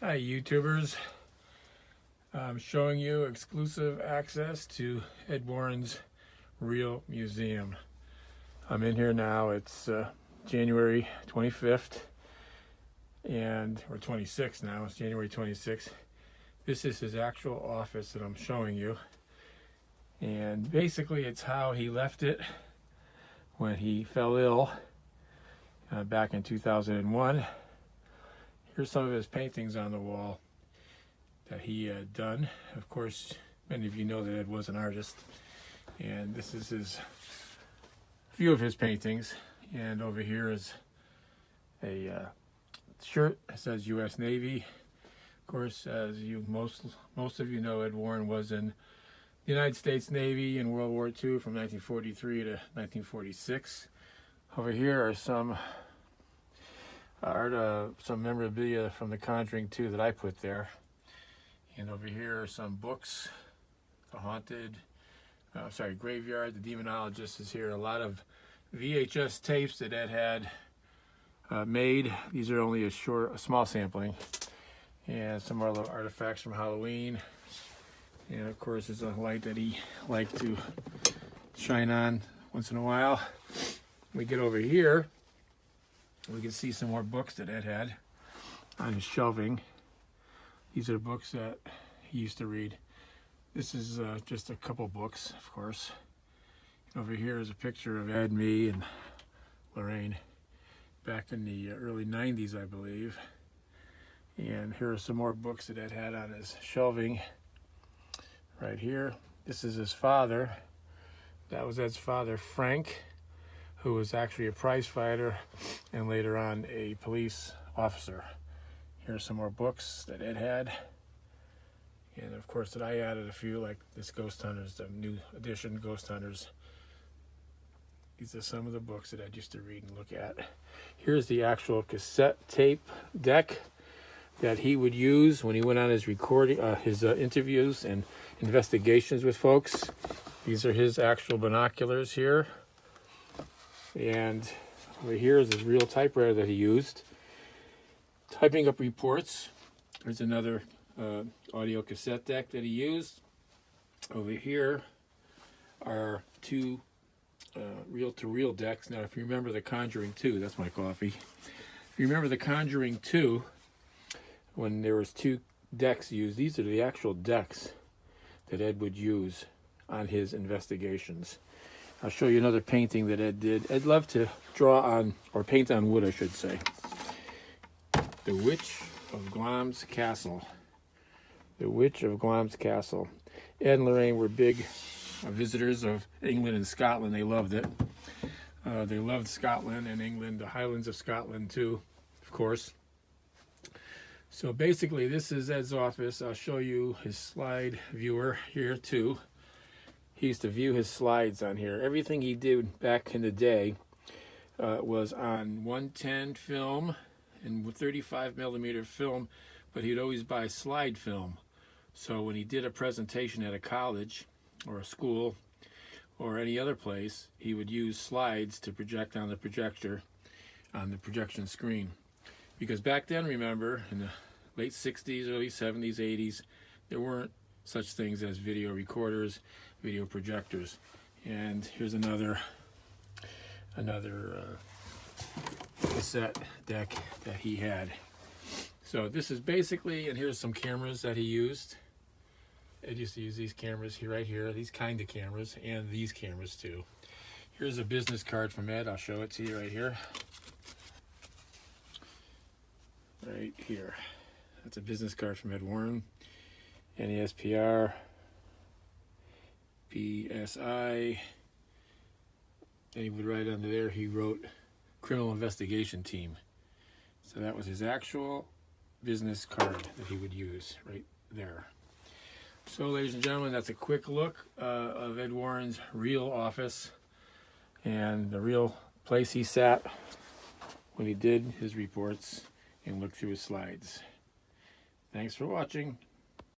Hi YouTubers, I'm showing you exclusive access to Ed Warren's real museum. I'm in here now. It's January 25th or 26th now. It's January 26th. This is his actual office that I'm showing you, and basically it's how he left it when he fell ill back in 2001. Here's some of his paintings on the wall that he had done. Of course, many of you know that Ed was an artist, and this is a few of his paintings. And over here is a shirt that says U.S. Navy. Of course, as most of you know, Ed Warren was in the United States Navy in World War II from 1943 to 1946. Over here are some memorabilia from The Conjuring 2 that I put there. And over here are some books. The Graveyard, The Demonologist is here. A lot of VHS tapes that Ed had made. These are only a small sampling. And some other artifacts from Halloween. And of course, there's a light that he liked to shine on once in a while. We get over here, we can see some more books that Ed had on his shelving. These are books that he used to read. This is just a couple books, of course. And over here is a picture of Ed, me, and Lorraine back in the early 90s, I believe. And here are some more books that Ed had on his shelving right here. This is his father. That was Ed's father, Frank, who was actually a prize fighter and later on a police officer. Here's some more books that Ed had. And of course that I added a few, like this Ghost Hunters, the new edition Ghost Hunters. These are some of the books that Ed used to read and look at. Here's the actual cassette tape deck that he would use when he went on his interviews and investigations with folks. These are his actual binoculars here. And over here is his real typewriter that he used, typing up reports. There's another audio cassette deck that he used. Over here are two reel-to-reel decks. Now, if you remember The Conjuring 2, that's my coffee. If you remember The Conjuring 2, when there was two decks used, these are the actual decks that Ed would use on his investigations. I'll show you another painting that Ed did. Ed loved to draw on, or paint on wood, I should say. The Witch of Glamis Castle. The Witch of Glamis Castle. Ed and Lorraine were big visitors of England and Scotland. They loved it. They loved Scotland and England, the Highlands of Scotland too, of course. So basically, this is Ed's office. I'll show you his slide viewer here too. He used to view his slides on here. Everything he did back in the day was on 110 film and 35 millimeter film, but he'd always buy slide film. So when he did a presentation at a college or a school or any other place, he would use slides to project on the projector on the projection screen. Because back then, remember, in the late 60s, early 70s, 80s, there weren't such things as video recorders, video projectors. And here's another cassette deck that he had. So this is basically, and here's some cameras that he used. Ed used to use these cameras here, right here, these kind of cameras, and these cameras too. Here's a business card from Ed. I'll show it to you right here. Right here. That's a business card from Ed Warren. NESPR, PSI, and he would write under there, he wrote Criminal Investigation Team. So that was his actual business card that he would use right there. So ladies and gentlemen, that's a quick look of Ed Warren's real office and the real place he sat when he did his reports and looked through his slides. Thanks for watching.